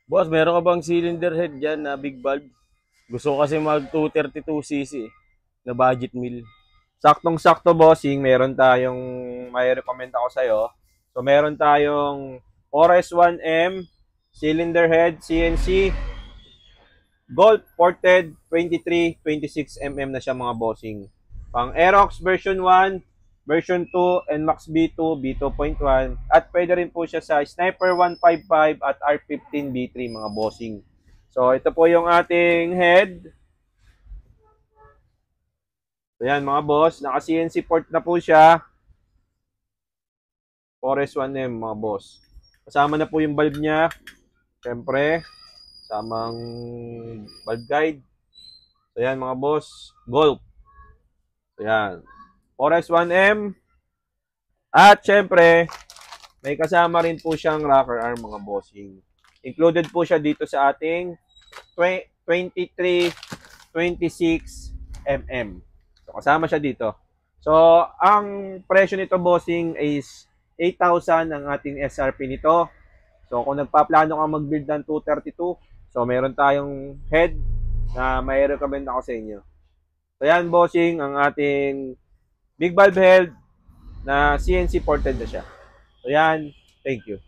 Boss, meron ka bang cylinder head dyan na big valve? Gusto ko kasi mag 232cc na budget meal. Saktong-sakto, bossing, meron tayong may recommend ako sa'yo. So, meron tayong Ores 1M, cylinder head, CNC, Golf ported 23-26 mm na siya mga bossing. Pang Aerox version 1, version 2, NMAX B2, B2.1, at pwede rin po siya sa Sniper 155 at R15 B3 mga bossing. So, ito po yung ating head. So, yan mga boss, naka-CNC port na po siya. Forest 1M mga boss. Kasama na po yung valve niya. Siyempre, samang valve guide. So, yan mga boss, Golf. So, yan. Forest 1M. At syempre, may kasama rin po siyang rocker arm mga bossing. Included po siya dito sa ating 23-26 mm. So, kasama siya dito. So, ang presyo nito bossing is 8,000 ang ating SRP nito. So, kung nagpaplano ka mag-build ng 232, so meron tayong head na may recommend ako sa inyo. So, yan bossing, ang ating big valve head na CNC ported na siya. So, yan. Thank you.